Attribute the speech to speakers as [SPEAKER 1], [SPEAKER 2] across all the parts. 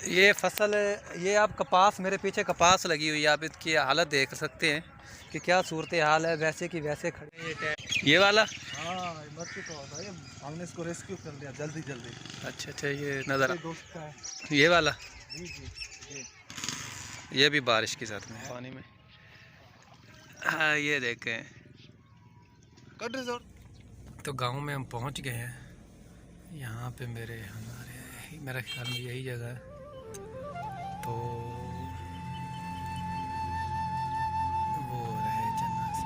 [SPEAKER 1] ये फसल, ये आप कपास, मेरे पीछे कपास लगी हुई है, आप इसकी हालत देख सकते हैं कि क्या सूरत हाल है। वैसे की वैसे खड़े ये वाला।
[SPEAKER 2] हाँ, मर चुका होता है। हमने इसको रेस्क्यू कर लिया जल्दी जल्दी।
[SPEAKER 1] अच्छा अच्छा, ये नज़र
[SPEAKER 2] दोस्त का है।
[SPEAKER 1] ये वाला।
[SPEAKER 2] जी जी जी।
[SPEAKER 1] ये भी बारिश के साथ में पानी में। हाँ ये देखें।
[SPEAKER 2] Cut resort.
[SPEAKER 1] तो गांव में हम पहुंच गए हैं। यहाँ पे मेरा ख्याल में यही जगह है। तो वो रहे जन्नत।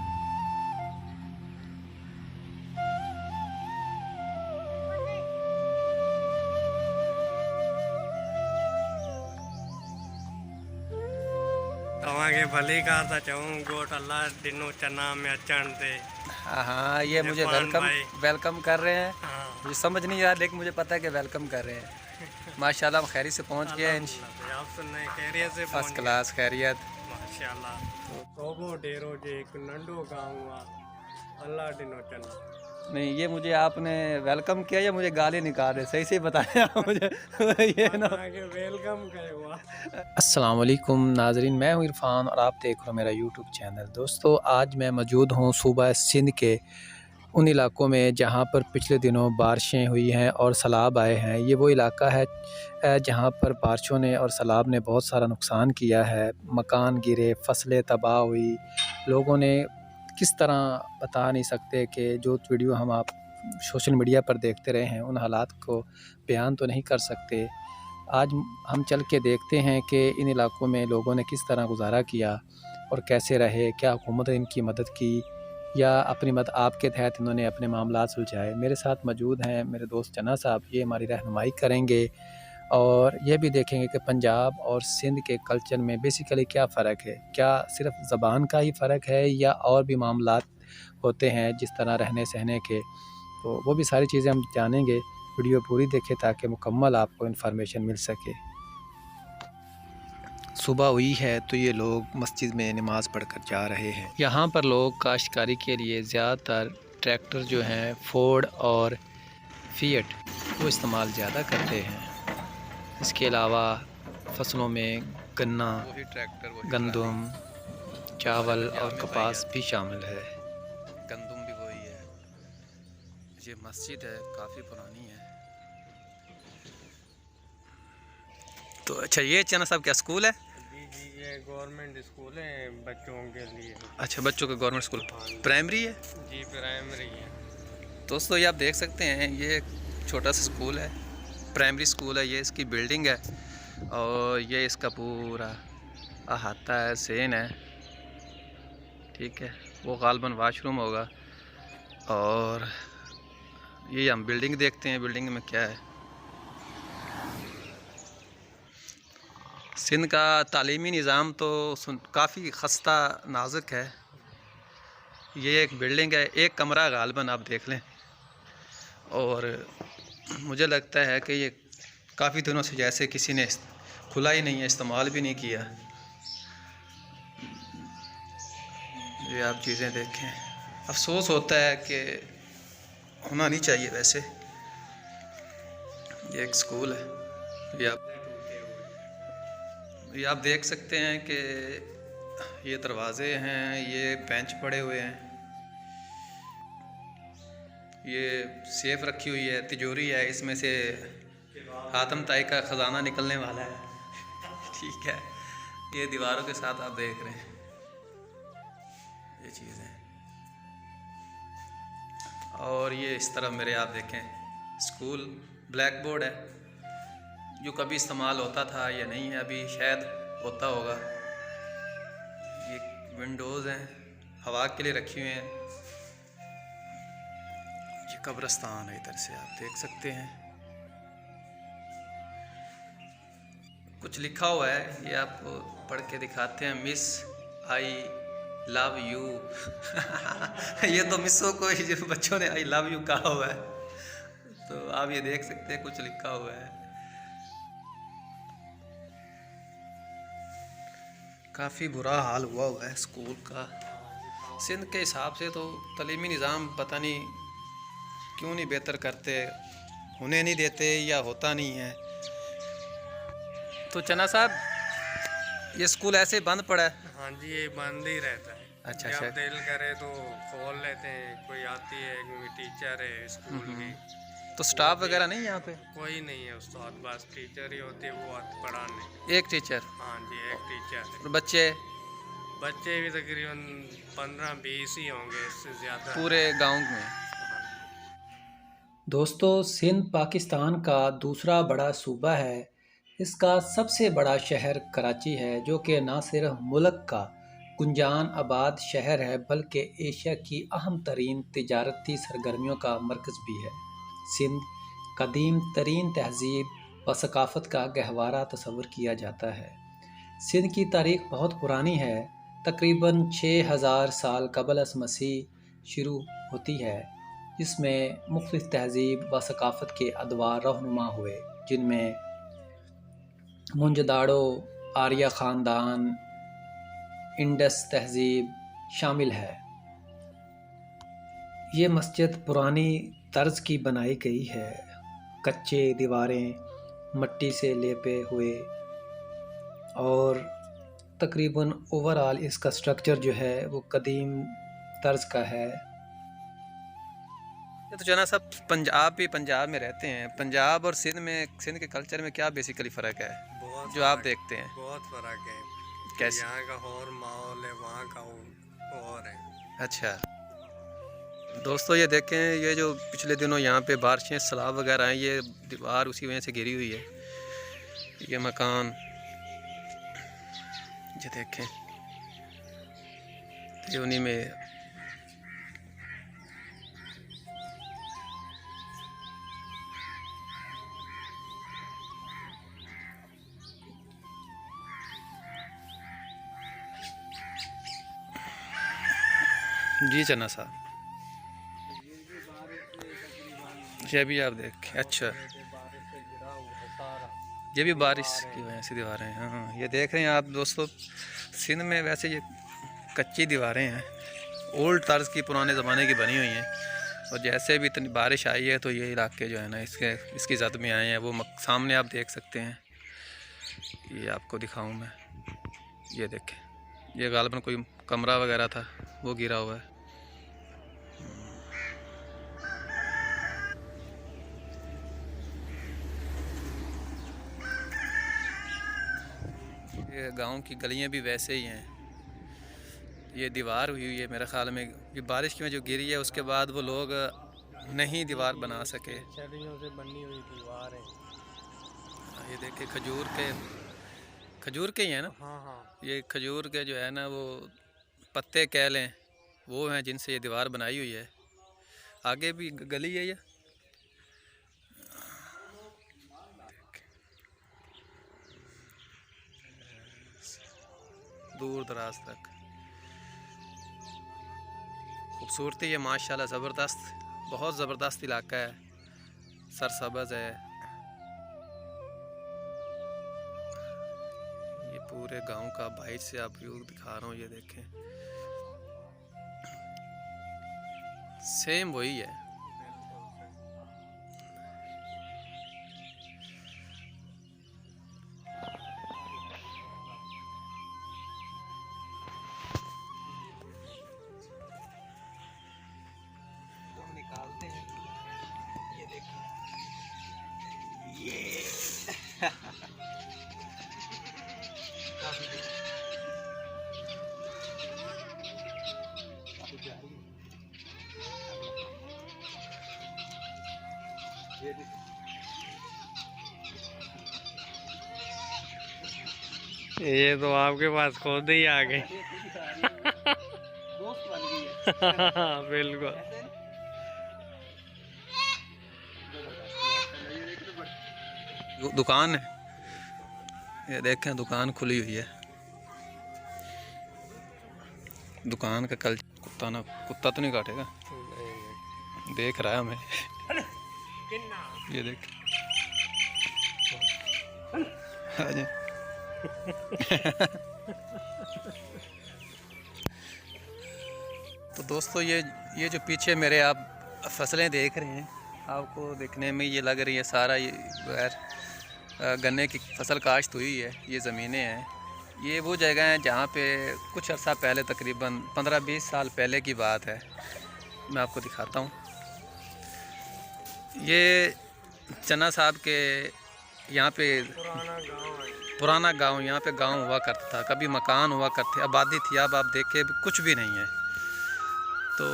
[SPEAKER 3] तव्हांखे भली कार था चऊं गोट अल्लाह ॾिनो चना में अचण ते।
[SPEAKER 1] हाँ, ये मुझे
[SPEAKER 3] इरफान
[SPEAKER 1] वेलकम
[SPEAKER 3] भाई।
[SPEAKER 1] वेलकम कर रहे हैं।
[SPEAKER 3] हाँ।
[SPEAKER 1] मुझे समझ नहीं आ रहा, लेकिन मुझे पता है कि वेलकम कर रहे हैं। माशाल्लाह हम खैरियत से पहुंच गए हैं।
[SPEAKER 3] अल्हम्दुलिल्लाह, आप सुनने खैरियत से
[SPEAKER 1] फर्स्ट
[SPEAKER 3] पहुंच गए।
[SPEAKER 1] क्लास खैरियत।
[SPEAKER 3] माशाल्लाह। तो तोबो डेरो जे एक नंढो गांव आहे, अल्लाह ॾिनो चना।
[SPEAKER 1] नहीं, ये मुझे आपने वेलकम किया या मुझे गाली निकाल रहे, सही से बताया मुझे। ये ना।
[SPEAKER 3] तव्हांखे वेलकम कयो आहे।
[SPEAKER 1] अस्सलाम वालेकुम नाजरीन, मैं हूँ इरफान और आप देख रहे हो मेरा यूट्यूब चैनल। दोस्तों, आज मैं मौजूद हूँ सूबा सिंध के उन इलाकों में जहाँ पर पिछले दिनों बारिशें हुई हैं और सैलाब आए हैं। ये वो इलाका है जहाँ पर बारिशों ने और सैलाब ने बहुत सारा नुकसान किया है। मकान गिरे, फसलें तबाह हुई। लोगों ने किस तरह बता नहीं सकते कि जो वीडियो हम आप सोशल मीडिया पर देखते रहे हैं उन हालात को बयान तो नहीं कर सकते। आज हम चल के देखते हैं कि इन इलाकों में लोगों ने किस तरह गुजारा किया और कैसे रहे, क्या हुकूमत ने इनकी मदद की या अपनी मदद आपके तहत इन्होंने अपने मामला सुलझाए। मेरे साथ मौजूद हैं मेरे दोस्त चन्ना साहब, ये हमारी रहनुमाई करेंगे और यह भी देखेंगे कि पंजाब और सिंध के कल्चर में बेसिकली क्या फ़र्क है। क्या सिर्फ ज़बान का ही फ़र्क है या और भी मामलात होते हैं जिस तरह रहने सहने के। तो वो भी सारी चीज़ें हम जानेंगे। वीडियो पूरी देखें ताकि मुकम्मल आपको इन्फॉर्मेशन मिल सके। सुबह हुई है तो ये लोग मस्जिद में नमाज़ पढ़कर जा रहे हैं। यहाँ पर लोग काश्तकारी के लिए ज़्यादातर ट्रैक्टर जो हैं फोर्ड और फिएट वो इस्तेमाल ज़्यादा करते हैं। इसके अलावा फसलों में गन्ना, गंदम, चावल और कपास भी शामिल है। गंदम भी वही है। ये मस्जिद है, काफ़ी पुरानी है। तो अच्छा, ये चना साहब क्या स्कूल है?
[SPEAKER 3] जी जी, ये गवर्नमेंट स्कूल है बच्चों के लिए।
[SPEAKER 1] अच्छा, बच्चों का गवर्नमेंट स्कूल। प्राइमरी है
[SPEAKER 3] जी, प्राइमरी है। दोस्तों,
[SPEAKER 1] दोस्तों। ये आप देख सकते हैं, ये एक छोटा सा स्कूल है, प्राइमरी स्कूल है। ये इसकी बिल्डिंग है और ये इसका पूरा अहाता है, सेन है। ठीक है, वो गालबन वाशरूम होगा। और ये हम बिल्डिंग देखते हैं, बिल्डिंग में क्या है। सिंध का तालीमी निज़ाम तो काफ़ी खस्ता नाजुक है। ये एक बिल्डिंग है, एक कमरा गालबन आप देख लें। और मुझे लगता है कि ये काफ़ी दिनों से जैसे किसी ने खुला ही नहीं है, इस्तेमाल भी नहीं किया। ये आप चीज़ें देखें, अफसोस होता है कि होना नहीं चाहिए वैसे। ये एक स्कूल है। ये आप देख सकते हैं कि ये दरवाजे हैं, ये बेंच पड़े हुए हैं, ये सेफ रखी हुई है, तिजोरी है, इसमें से आतम ताई का ख़जाना निकलने वाला है। ठीक है, ये दीवारों के साथ आप देख रहे हैं ये चीज़ें। और ये इस तरफ मेरे आप देखें स्कूल, ब्लैक बोर्ड है जो कभी इस्तेमाल होता था या नहीं है, अभी शायद होता होगा। ये विंडोज़ हैं, हवा के लिए रखी हुई हैं। ये कब्रिस्तान है, इधर से आप देख सकते हैं कुछ लिखा हुआ है, ये आपको पढ़ के दिखाते हैं। Miss I love you. ये तो मिसों को ही जो बच्चों ने आई लव यू कहा हुआ है। तो आप ये देख सकते हैं कुछ लिखा हुआ है। काफ़ी बुरा हाल हुआ है स्कूल का। सिंध के हिसाब से तो तलीमी निज़ाम पता नहीं क्यों नहीं बेहतर करते, होने नहीं देते या होता नहीं है। तो चना साहब ये स्कूल ऐसे बंद पड़ा है?
[SPEAKER 3] हाँ जी, ये बंद ही रहता है।
[SPEAKER 1] अच्छा
[SPEAKER 3] जब
[SPEAKER 1] अच्छा।
[SPEAKER 3] दिल करे तो खोल लेते हैं। कोई आती है, कोई टीचर है स्कूल की।
[SPEAKER 1] तो स्टाफ वगैरह नहीं यहाँ पे?
[SPEAKER 3] कोई नहीं है उस्ताद, बस टीचर ही होते हैं, वो आते पढ़ाने।
[SPEAKER 1] एक टीचर
[SPEAKER 3] हाँ जी, एक टीचर है।
[SPEAKER 1] और बच्चे
[SPEAKER 3] बच्चे भी तकरीबन 15-20 ही होंगे, इससे ज़्यादा।
[SPEAKER 1] पूरे गांव में? दोस्तों, सिंध पाकिस्तान का दूसरा बड़ा सूबा है। इसका सबसे बड़ा शहर कराची है, जो कि न सिर्फ मुल्क का गुंजान आबाद शहर है बल्कि एशिया की अहम तरीन तिजारती सरगर्मियों का मरकज़ भी है। सिंध कदीम तरीन तहज़ीब व सकाफ़त का गहवारा तस्वुर किया जाता है। सिंध की तारीख़ बहुत पुरानी है, तकरीबन 6000 साल क़ब्ल अज़ मसीह शुरू होती है, जिसमें मुख्तलिफ़ तहज़ीब व सकाफ़त के अदवार रहनुमा हुए, जिनमें मोहनजोदाड़ो, आर्या ख़ानदान, इंडस तहज़ीब शामिल है। ये मस्जिद पुरानी तर्ज की बनाई गई है, कच्चे दीवारें मट्टी से लेपे हुए, और तकरीबन ओवरऑल इसका स्ट्रक्चर जो है वो कदीम तर्ज का है। तो जना साहब, पंजाब भी पंजाब में रहते हैं, पंजाब और सिंध के कल्चर में क्या बेसिकली फ़र्क है
[SPEAKER 3] बहुत
[SPEAKER 1] जो आप
[SPEAKER 3] फ़र्क-
[SPEAKER 1] देखते हैं?
[SPEAKER 3] बहुत फ़र्क है।
[SPEAKER 1] कैसे?
[SPEAKER 3] यहाँ का और माहौल है, वहाँ का और है।
[SPEAKER 1] अच्छा दोस्तों, ये देखें, ये जो पिछले दिनों यहाँ पे बारिशें सैलाब वगैरह हैं, ये दीवार उसी वजह से गिरी हुई है। ये मकान ये देखें, ये उन्हीं में जी चना साहब, ये भी आप देखें। अच्छा, ये भी बारिश की वजह से दीवारें हैं। हाँ, ये देख रहे हैं आप दोस्तों, सिंध में वैसे ये कच्ची दीवारें हैं, ओल्ड तर्ज की, पुराने ज़माने की बनी हुई हैं, और जैसे भी इतनी बारिश आई है तो ये इलाके जो है ना इसकी जद में आए हैं। वो सामने आप देख सकते हैं, ये आपको दिखाऊं मैं, ये देखें, ये गालिबन कोई कमरा वगैरह था, वो गिरा हुआ है। ये गांव की गलियां भी वैसे ही हैं। ये दीवार हुई है मेरे ख़्याल में, ये बारिश की वजह जो गिरी है, उसके बाद वो लोग नहीं दीवार बना सके।
[SPEAKER 3] छड़ियों से बनी हुई दीवार है।
[SPEAKER 1] ये देखिए, खजूर के ही है ना?
[SPEAKER 3] हाँ हाँ।
[SPEAKER 1] ये खजूर के जो है ना, वो पत्ते कह लें, वो हैं जिनसे ये दीवार बनाई हुई है। आगे भी गली है ये, दूर दराज तक खूबसूरती है माशाल्लाह, ज़बरदस्त, बहुत ज़बरदस्त इलाका है, सरसब्ज़ है। ये पूरे गांव का बाहर से आप व्यू दिखा रहा हूँ, ये देखें, सेम वही है। निकालते हैं, ये देखिए,
[SPEAKER 3] ये तो आपके पास खुद ही आ गए।
[SPEAKER 1] दोस्त बन गई है।
[SPEAKER 3] बिल्कुल।
[SPEAKER 1] दुकान है, ये देखें, दुकान खुली हुई है। दुकान का कल कुत्ता तो नहीं काटेगा, देख रहा है हमें। ये देख, तो दोस्तों, ये जो पीछे मेरे आप फसलें देख रहे हैं, आपको देखने में ये लग रही है सारा ये गैर गन्ने की फसल काश्त हुई है। ये ज़मीनें हैं, ये वो जगह हैं जहाँ पे कुछ अर्सा पहले, तकरीबन 15-20 साल पहले की बात है। मैं आपको दिखाता हूँ। ये चन्ना साहब के यहाँ पे पुराना गांव, यहाँ पे गांव हुआ करता था, कभी मकान हुआ करते, आबादी थी। अब आप देखें कुछ भी नहीं है। तो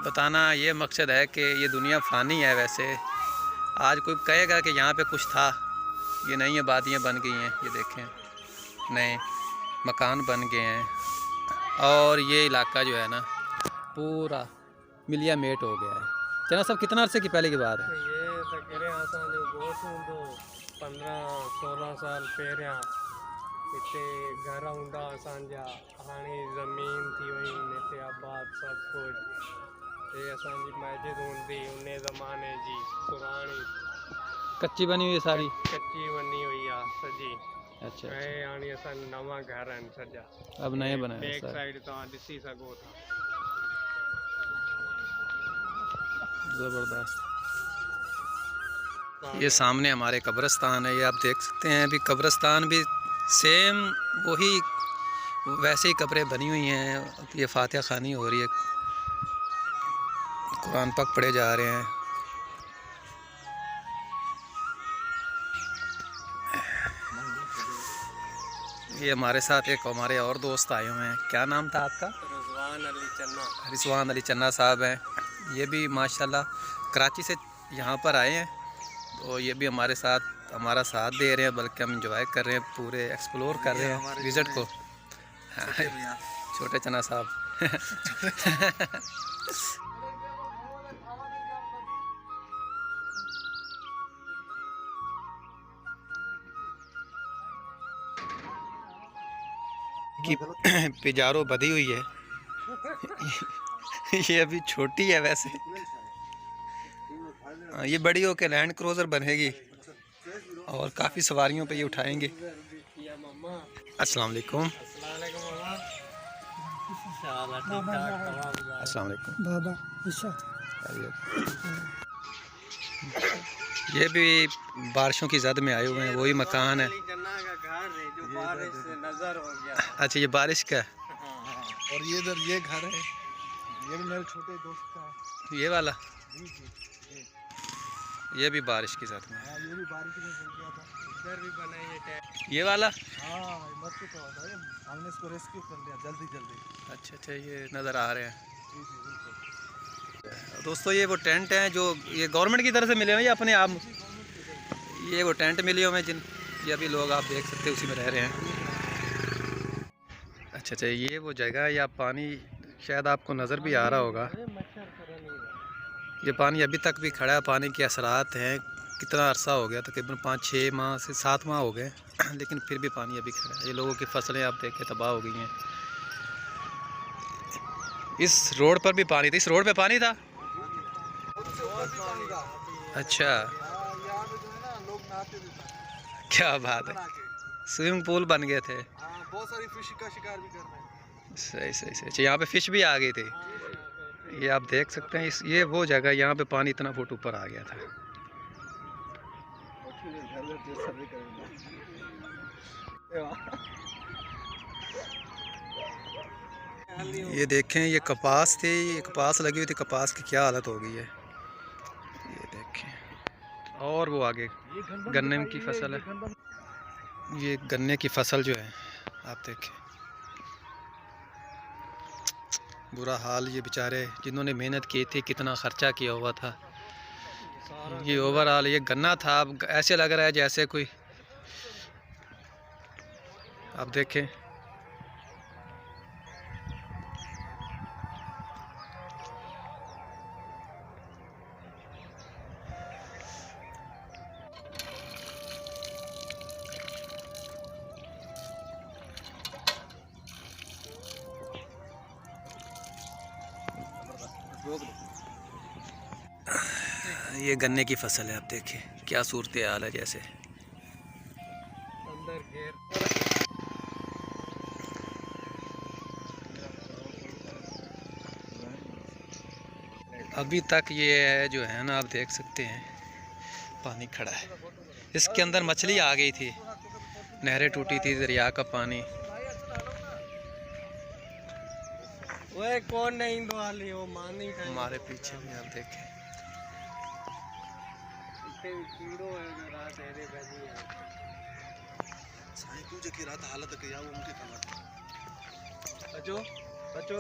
[SPEAKER 1] बताना ये मकसद है कि ये दुनिया फ़ानी है। वैसे आज कोई कहेगा कि यहाँ पे कुछ था, ये नहीं, आबादियाँ बन गई हैं। ये देखें, नए मकान बन गए हैं और ये इलाका जो है ना पूरा मिलिया मेट हो गया है। चना सब कितना अर्से की पहले की बात है?
[SPEAKER 3] ये तकरे आसान जो गोसूं तो 15-16 साल पहिरियां हिते घर हूंदा असांजा, हाणे ज़मीन थी वई हिते आबाद सभु कुझु। ये असांजी मस्जिद हूंदी उन ज़माने जी पुराणी,
[SPEAKER 1] कच्ची बनी हुई है सारी?
[SPEAKER 3] कच्ची बनी हुई आहे सॼी।
[SPEAKER 1] अच्छा,
[SPEAKER 3] ऐं हाणे असां नवां घर आहिनि सॼा,
[SPEAKER 1] अब नए बनाए हैं
[SPEAKER 3] बैक
[SPEAKER 1] सर।
[SPEAKER 3] साइड तव्हां ॾिसी सघो था।
[SPEAKER 1] ज़बरदस्त। ये सामने हमारे कब्रिस्तान है, ये आप देख सकते हैं। अभी कब्रिस्तान भी सेम वही वैसे ही कब्रें बनी हुई हैं। ये फातिहा खानी हो रही है, कुरान पाक पढ़े जा रहे हैं। ये हमारे साथ एक हमारे और दोस्त आए हुए हैं। क्या नाम था आपका?
[SPEAKER 3] रिजवान अली चन्ना।
[SPEAKER 1] रिजवान अली चन्ना साहब हैं। ये भी माशाल्लाह कराची से यहाँ पर आए हैं, तो ये भी हमारे साथ हमारा साथ दे रहे हैं, बल्कि हम इंजॉय कर रहे हैं, पूरे एक्सप्लोर कर रहे हैं विज़िट को। छोटे चन्ना साहब। की पिजारो बधी हुई है। ये अभी छोटी है वैसे, ये बड़ी होकर लैंड क्रूज़र बनेगी और काफ़ी सवारियों पे ये उठाएंगे। अस्सलाम वालेकुम। अस्सलाम वालेकुम
[SPEAKER 2] बाबा।
[SPEAKER 1] ये भी बारिशों की जद में आए हुए हैं, वही मकान है। अच्छा, ये बारिश का है।
[SPEAKER 2] और ये इधर ये घर है, ये भी मेरे छोटे दोस्त का है।
[SPEAKER 1] ये वाला?
[SPEAKER 2] जी जी जी।
[SPEAKER 1] ये भी बारिश की जद में।
[SPEAKER 2] हाँ, ये भी बारिश में गिर गया था।
[SPEAKER 3] इधर भी बनाइए
[SPEAKER 1] ये वाला?
[SPEAKER 2] हाँ, मर चुका था ये, हमने इसको रेस्क्यू कर लिया जल्दी जल्दी।
[SPEAKER 1] अच्छा अच्छा, ये नज़र आ रहे हैं।
[SPEAKER 2] जी जी बिल्कुल।
[SPEAKER 1] दोस्तों, ये वो टेंट हैं जो ये गवर्नमेंट की तरफ से मिले हुए हैं या अपने आप? ये वो टेंट मिले हुए हैं जिन, ये अभी लोग आप देख सकते हैं उसी में रह रहे हैं। अच्छा अच्छा, ये वो जगह है, या पानी शायद आपको नज़र भी आ रहा होगा। ये पानी अभी तक भी खड़ा है, पानी के असरात हैं। कितना अरसा हो गया, तकरीबन 5-6 माह से 7 माह हो गए, लेकिन फिर भी पानी अभी खड़ा है। ये लोगों की फसलें आप देखें तबाह हो गई हैं। इस रोड पर भी पानी था? इस रोड पे पानी था? अच्छा,
[SPEAKER 2] यहाँ पे जो है ना लोग नहाते थे,
[SPEAKER 1] क्या बात है, स्विमिंग पूल बन गए थे।
[SPEAKER 2] बहुत सारी फिश का शिकार भी कर रहे हैं।
[SPEAKER 1] सही सही सही। अच्छा, यहाँ पे फिश भी आ गई थी। ये आप देख सकते हैं, इस ये वो जगह, यहाँ पे पानी इतना फुट ऊपर आ गया था। ये देखें, ये कपास थी, ये कपास लगी हुई थी, कपास की क्या हालत हो गई है, ये देखें। और वो आगे गन्ने की फसल है, ये गन्ने की फसल जो है आप देखें, बुरा हाल। ये बेचारे जिन्होंने मेहनत की थी, कितना ख़र्चा किया हुआ था, ये ओवरऑल ये गन्ना था। अब ऐसे लग रहा है जैसे कोई, आप देखें, ये गन्ने की फसल है। आप देखें क्या सूरत हाल है, जैसे
[SPEAKER 3] अंदर घेर।
[SPEAKER 1] अभी तक ये है जो है ना, आप देख सकते हैं पानी खड़ा है। इसके अंदर मछली आ गई थी, नहरें टूटी थी, दरिया का पानी।
[SPEAKER 3] वो कौन नहीं दो वाली वो मानी
[SPEAKER 1] हमारे पीछे भी आप देखें,
[SPEAKER 3] कीड़ो है जो रात ऐरे बजी है।
[SPEAKER 2] साईं तुझे की रात हालत के या वो उनके कमर बचो बचो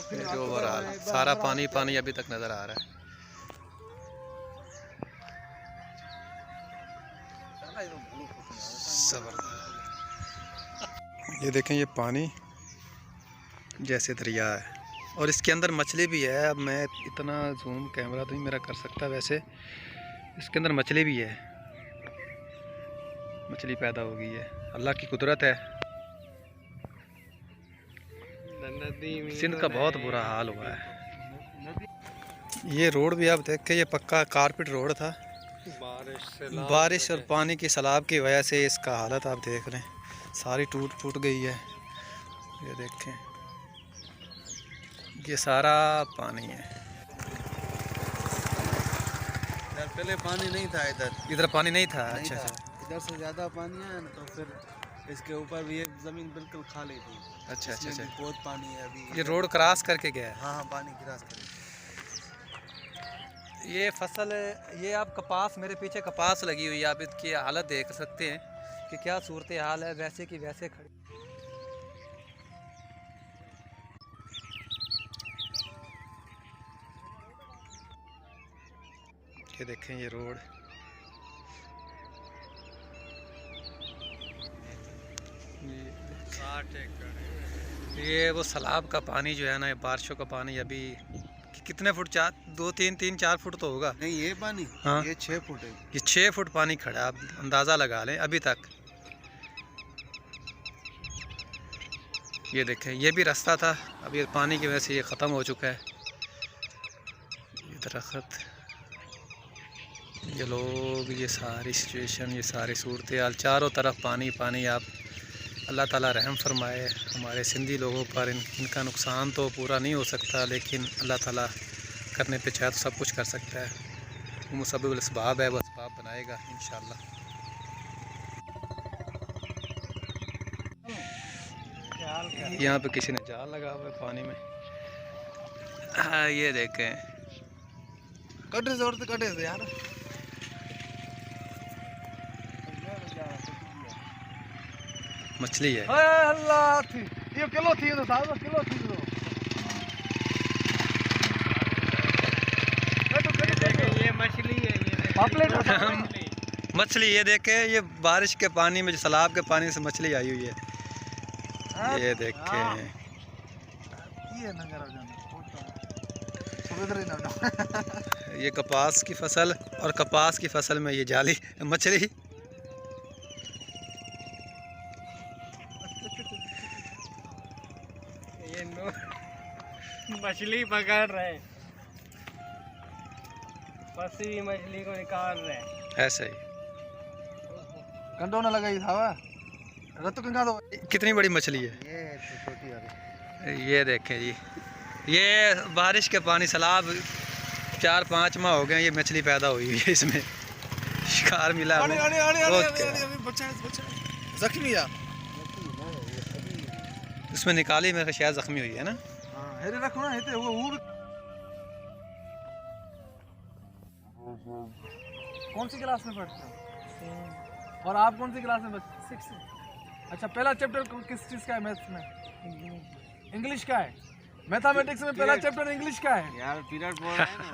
[SPEAKER 1] ये जो ओवरऑल सारा पानी पानी अभी तक नजर आ रहा है। जबरदस्त। ये देखें, ये पानी जैसे दरिया है और इसके अंदर मछली भी है। अब मैं इतना जूम कैमरा तो नहीं मेरा कर सकता, वैसे इसके अंदर मछली भी है, मछली पैदा हो गई है। अल्लाह की कुदरत है। सिंध का बहुत बुरा हाल हुआ है। ये रोड भी आप देख के, ये पक्का कारपेट रोड था। बारिश और पानी की सैलाब की वजह से इसका हालत आप देख रहे हैं, सारी टूट फूट गई है। ये देखें, ये सारा पानी है।
[SPEAKER 2] पहले पानी नहीं था
[SPEAKER 1] इधर पानी नहीं था। अच्छा अच्छा,
[SPEAKER 2] इधर से ज़्यादा पानी है ना, तो फिर इसके ऊपर भी ये ज़मीन बिल्कुल खाली थी।
[SPEAKER 1] अच्छा अच्छा अच्छा,
[SPEAKER 2] बहुत पानी है अभी।
[SPEAKER 1] ये रोड क्रॉस करके गया है।
[SPEAKER 2] हाँ पानी क्रॉस करे।
[SPEAKER 1] ये फसल, ये आप कपास, मेरे पीछे कपास लगी हुई है, आप इसकी हालत देख सकते हैं कि क्या सूरत हाल है, वैसे की वैसे खड़ी। ये देखें, ये रोड, ये वो सैलाब का पानी जो है ना, ये बारिशों का पानी अभी कितने फुट, 4 फुट तो होगा।
[SPEAKER 2] नहीं ये पानी,
[SPEAKER 1] हाँ,
[SPEAKER 2] ये 6 फुट है।
[SPEAKER 1] ये 6 फुट पानी खड़ा है, आप अंदाज़ा लगा लें अभी तक। ये देखें, ये भी रास्ता था, अब ये पानी की वजह से ये ख़त्म हो चुका है। ये दरख्त, ये लोग, ये सारी सिचुएशन, ये सारी सूरत हाल, चारों तरफ पानी पानी। आप अल्लाह ताला रहम फरमाए हमारे सिंधी लोगों पर। इनका नुकसान तो पूरा नहीं हो सकता, लेकिन अल्लाह ताला करने पे चाहे तो सब कुछ कर सकता है। वो मुसब्बिबुल असबाब है, वो असबाब बनाएगा इंशाअल्लाह। यहाँ पे किसी ने जाल लगा हुआ है पानी में। हाँ, ये देखें,
[SPEAKER 2] कटे से और कटे से यार।
[SPEAKER 1] मछली है।
[SPEAKER 2] अल्लाह थी ये किलो थी तो साहब, किलो थी तो
[SPEAKER 3] ये मछली है,
[SPEAKER 1] मछली। ये देखे, ये बारिश के पानी में, जो सैलाब के पानी से मछली आई हुई है। ये देखे, ये कपास की फसल, और कपास की फसल में ये जाली मछली।
[SPEAKER 3] मछली पकड़ रहे, फंसी हुई मछली को निकाल रहे
[SPEAKER 1] ऐसे ही।
[SPEAKER 2] कंटो ना लगाई था रत्तु कंगा दो।
[SPEAKER 1] कितनी बड़ी मछली है
[SPEAKER 2] ये छोटी वाली।
[SPEAKER 1] ये देखें जी, ये बारिश के पानी, सैलाब 4-5 माह हो गए, ये मछली पैदा हुई है, इसमें शिकार मिला।
[SPEAKER 2] जख्मी है
[SPEAKER 1] उसमें निकाली, मेरे शायद जख्मी हुई है ना।
[SPEAKER 2] हेरे रखो ना, हेते वो कौन सी क्लास में पढ़ते हो? और आप कौन सी क्लास में पढ़ते? 6। अच्छा, पहला चैप्टर किस चीज का है मैथ्स में? इंग्लिश का है। मैथमेटिक्स में पहला चैप्टर इंग्लिश का है यार। पीरियड बोल रहे हैं ना।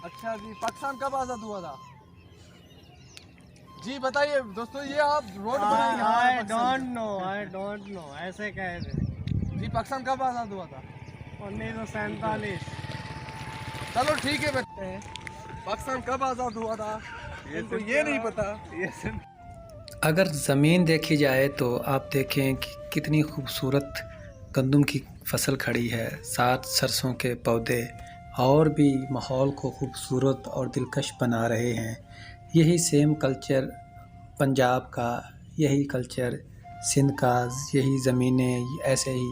[SPEAKER 2] अच्छा जी, पाकिस्तान कब आजाद हुआ था जी? बताइए दोस्तों, ये आप रोड बनाएंगे?
[SPEAKER 3] आई डोंट नो ऐसे कह रहे
[SPEAKER 2] जी। पाकिस्तान कब आजाद हुआ था?
[SPEAKER 3] 1947।
[SPEAKER 2] चलो ठीक है बच्चे, पाकिस्तान कब आजाद हुआ था इनको ये नहीं पता।
[SPEAKER 1] अगर ज़मीन देखी जाए तो आप देखें कि कितनी खूबसूरत गंदम की फसल खड़ी है, साथ सरसों के पौधे, और भी माहौल को खूबसूरत और दिलकश बना रहे हैं। यही सेम कल्चर पंजाब का, यही कल्चर सिंध का, यही ज़मीनें, ऐसे ही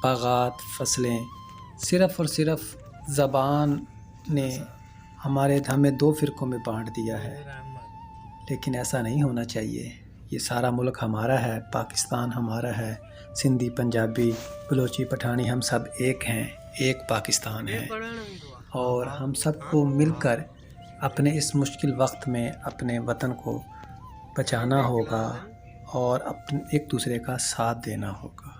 [SPEAKER 1] बागात, फसलें। सिर्फ़ और सिर्फ ज़बान ने हमें 2 फ़िरक़ों में बांट दिया है, लेकिन ऐसा नहीं होना चाहिए। ये सारा मुल्क हमारा है, पाकिस्तान हमारा है। सिंधी, पंजाबी, बलोची, पठानी हम सब एक हैं, एक पाकिस्तान है। और हम सबको मिलकर अपने इस मुश्किल वक्त में अपने वतन को बचाना होगा और एक दूसरे का साथ देना होगा।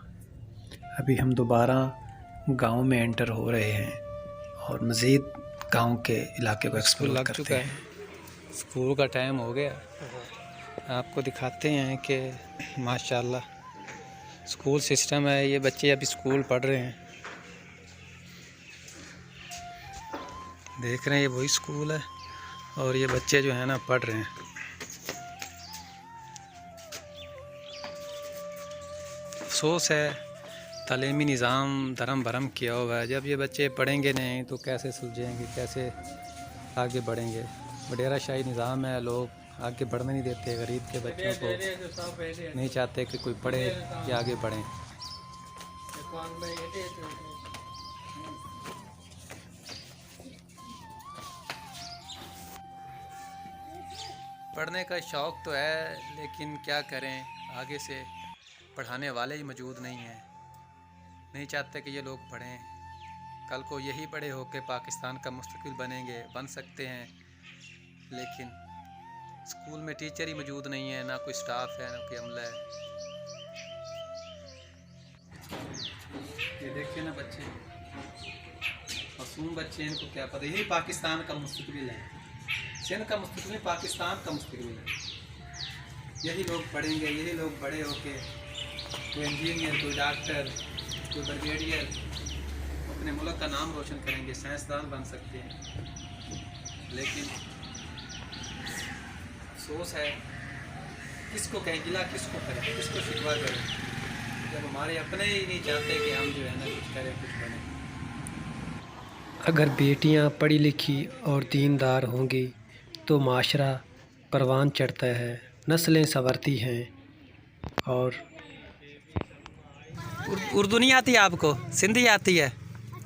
[SPEAKER 1] अभी हम दोबारा गांव में एंटर हो रहे हैं और मज़ीद गांव के इलाके को एक्सप्लोर करते हैं। स्कूल का टाइम हो गया, आपको दिखाते हैं कि माशाल्लाह स्कूल सिस्टम है। ये बच्चे अभी स्कूल पढ़ रहे हैं, देख रहे हैं, ये वही स्कूल है और ये बच्चे जो है ना पढ़ रहे हैं। अफसोस है तालीमी निज़ाम धर्म भरम किया हुआ है। जब ये बच्चे पढ़ेंगे नहीं तो कैसे सुलझेंगे, कैसे आगे बढ़ेंगे। वडेरा शाही निज़ाम है, लोग आगे बढ़ने नहीं देते। गरीब के बच्चों को नहीं चाहते कि कोई पढ़े या आगे बढ़ें। पढ़ने का शौक़ तो है, लेकिन क्या करें, आगे से पढ़ाने वाले ही मौजूद नहीं हैं। नहीं चाहते कि ये लोग पढ़ें। कल को यही बड़े होकर पाकिस्तान का मुस्तकबिल बनेंगे, बन सकते हैं, लेकिन स्कूल में टीचर ही मौजूद नहीं है, ना कोई स्टाफ है, ना कोई अमला है। ये देखिए ना बच्चे, मासूम बच्चे, इनको क्या पता। यही पाकिस्तान का मुस्तकबिल है, सिंध का मुस्तकबिल पाकिस्तान का मुस्तकबिल है। यही लोग पढ़ेंगे, यही लोग बड़े होके कोई इंजीनियर, कोई डॉक्टर, कोई ब्रिगेडियर अपने मुल्क का नाम रोशन करेंगे, साइंसदान बन सकते हैं। लेकिन अफसोस है, किसको कहें गिला, किसको करें, किसको शिकवा करें, जब हमारे अपने ही नहीं चाहते कि हम जो है ना कुछ करें, कुछ बने।
[SPEAKER 4] अगर बेटियां पढ़ी लिखी और दीनदार होंगी तो माशरा परवान चढ़ता है, नस्लें संवरती हैं। और
[SPEAKER 1] उर्दू नहीं आती आपको? सिंधी आती है?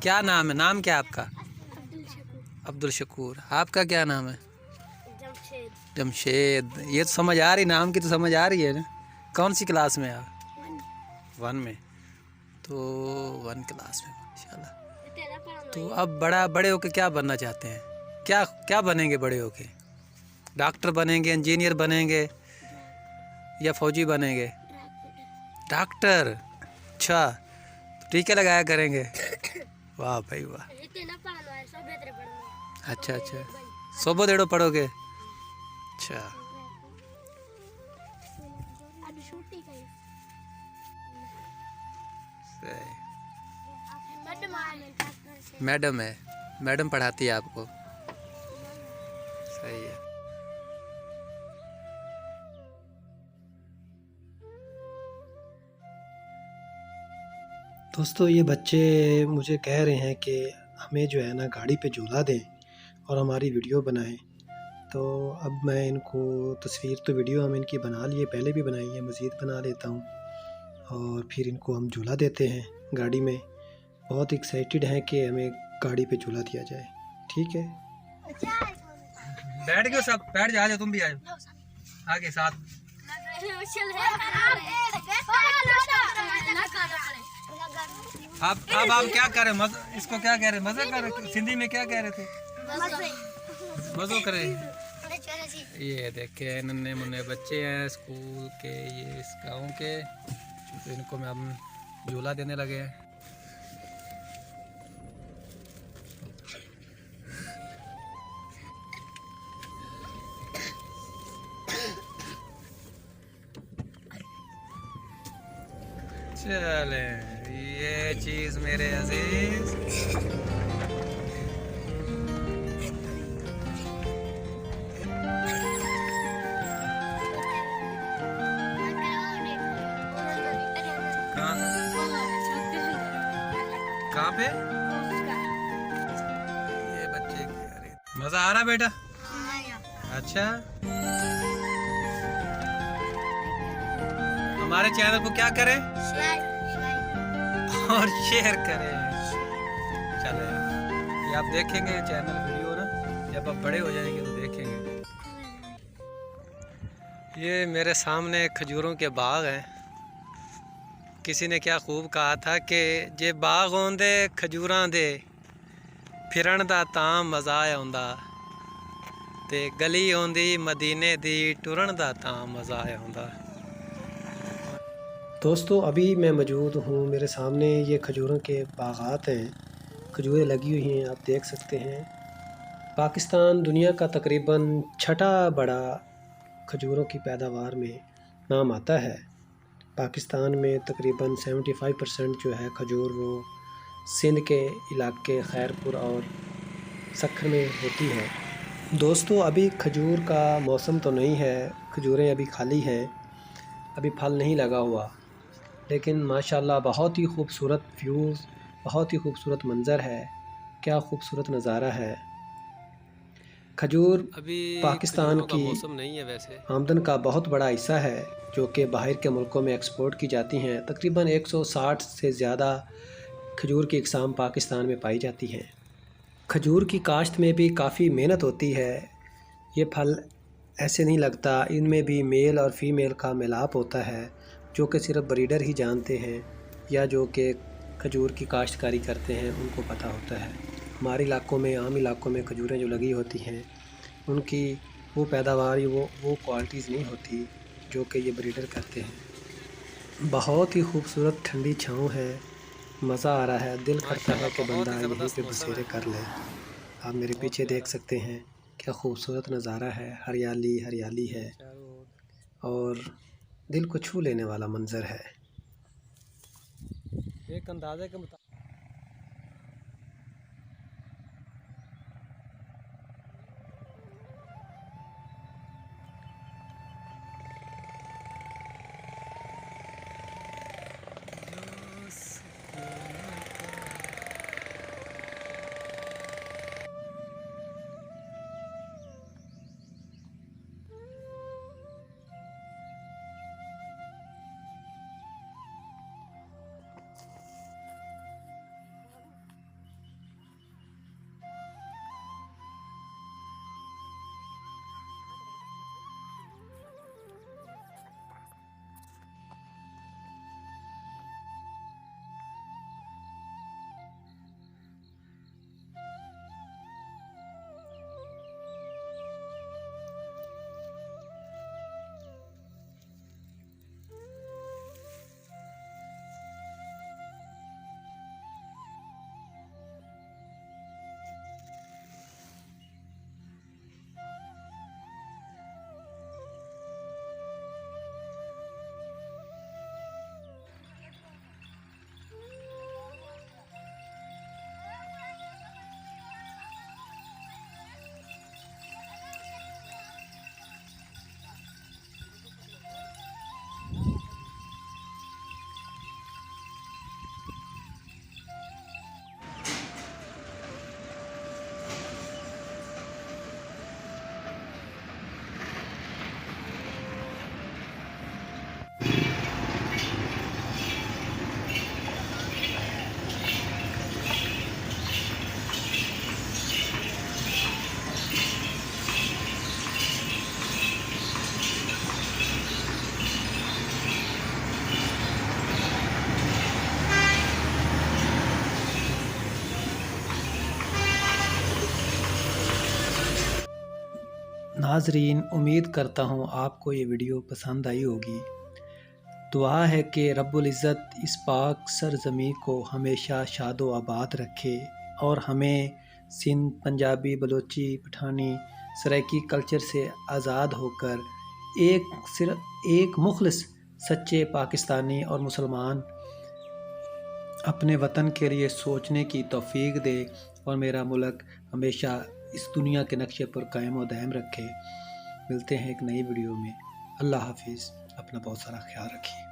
[SPEAKER 1] क्या नाम है? नाम क्या आपका? अब्दुल शकूर। आपका क्या नाम है? जमशेद। ये तो समझ आ रही, नाम की तो समझ आ रही है ना। कौन सी क्लास में आप? 1 में। तो 1 क्लास में, माशाल्लाह। तो अब बड़े होके क्या बनना चाहते हैं? क्या बनेंगे बड़े होके? डॉक्टर बनेंगे, इंजीनियर बनेंगे या फौजी बनेंगे? डॉक्टर। अच्छा, तो टीके लगाया करेंगे। वाह भाई वाह। अच्छा, सोबो देड़ो पढ़ोगे? अच्छा, मैडम है, मैडम पढ़ाती है आपको? सही है।
[SPEAKER 4] दोस्तों, ये बच्चे मुझे कह रहे हैं कि हमें जो है ना गाड़ी पे झूला दें और हमारी वीडियो बनाएं। तो अब मैं इनको तस्वीर तो वीडियो हम इनकी बना लिए, पहले भी बनाई है, मज़ीद बना लेता हूँ और फिर इनको हम झूला देते हैं गाड़ी में। बहुत एक्साइटेड हैं कि हमें गाड़ी पे झूला दिया जाए। ठीक है,
[SPEAKER 1] बैठ गए सब? बैठ जाओ, तुम भी आ जाओ आगे साथ। आप क्या कर रहे हैं? इसको क्या कह रहे हैं? मजा कर रहे? सिंधी में क्या कह रहे थे? मज़ो करे। ये देखे नन्हे मुन्ने बच्चे हैं स्कूल के, ये इस गाँव के, तो इनको मैं हम झूला देने लगे हैं। चले, ये चीज़ मेरे अजीज कहाँ पे? ये बच्चे कह रहे, मजा आ रहा बेटा? अच्छा, हमारे चैनल को क्या करें और शेयर करें। चले, ये आप देखेंगे चैनल वीडियो ना, जब आप बड़े हो जाएंगे तो देखेंगे। ये मेरे सामने खजूरों के बाग हैं। किसी ने क्या खूब कहा था कि जे बाग होंदे खजूरां दे फिरन दा तां मज़ा आउंदा ते गली होंदी मदीने दी टुरन दा तां मज़ा आउंदा।
[SPEAKER 4] दोस्तों अभी मैं मौजूद हूँ, मेरे सामने ये खजूरों के बागात हैं, खजूरें लगी हुई हैं, आप देख सकते हैं। पाकिस्तान दुनिया का तकरीबन छठा बड़ा खजूरों की पैदावार में नाम आता है। पाकिस्तान में तकरीबन 75% जो है खजूर वो सिंध के इलाके खैरपुर और सखर में होती है। दोस्तों अभी खजूर का मौसम तो नहीं है, खजूरें अभी खाली हैं, अभी फल नहीं लगा हुआ, लेकिन माशाल्लाह बहुत ही खूबसूरत व्यूज़, बहुत ही खूबसूरत मंज़र है। क्या खूबसूरत नज़ारा है। खजूर
[SPEAKER 1] अभी
[SPEAKER 4] पाकिस्तान
[SPEAKER 1] खजूरों का
[SPEAKER 4] की
[SPEAKER 1] मौसम नहीं है वैसे।
[SPEAKER 4] आमदन का बहुत बड़ा हिस्सा है जो कि बाहर के मुल्कों में एक्सपोर्ट की जाती हैं। तकरीबन 160 से ज़्यादा खजूर की इकसाम पाकिस्तान में पाई जाती हैं। खजूर की काश्त में भी काफ़ी मेहनत होती है। ये फल ऐसे नहीं लगता, इनमें भी मेल और फीमेल का मिलाप होता है जो कि सिर्फ ब्रीडर ही जानते हैं या जो कि खजूर की काश्तकारी करते हैं उनको पता होता है। हमारे इलाकों में, आम इलाकों में खजूरें जो लगी होती हैं उनकी वो पैदावार, वो क्वालिटीज़ नहीं होती जो कि ये ब्रीडर करते हैं। बहुत ही खूबसूरत ठंडी छाँव है, मज़ा आ रहा है, दिल करता है कि
[SPEAKER 1] बहुत ही
[SPEAKER 4] बंदा यहीं
[SPEAKER 1] ज़बरदस्त
[SPEAKER 4] पे
[SPEAKER 1] मौसम
[SPEAKER 4] बसेरे
[SPEAKER 1] है।
[SPEAKER 4] कर ले। आप मेरे पीछे देख सकते हैं क्या खूबसूरत नज़ारा है, हरियाली हरियाली है और दिल को छू लेने वाला मंज़र है।
[SPEAKER 1] एक अंदाजे के मुताबिक
[SPEAKER 4] नाजरीन, उम्मीद करता हूँ आपको ये वीडियो पसंद आई होगी। दुआ है कि रब्बुल इज़्ज़त इस पाक सरज़मीं को हमेशा शादो आबाद रखे और हमें सिंध, पंजाबी, बलोची, पठानी, सराइकी कल्चर से आज़ाद होकर सिर्फ एक मुखलिस सच्चे पाकिस्तानी और मुसलमान अपने वतन के लिए सोचने की तौफीक दे और मेरा मुल्क हमेशा इस दुनिया के नक्शे पर कायम व दायम रखे। मिलते हैं एक नई वीडियो में। अल्लाह हाफिज़। अपना बहुत सारा ख्याल रखिए।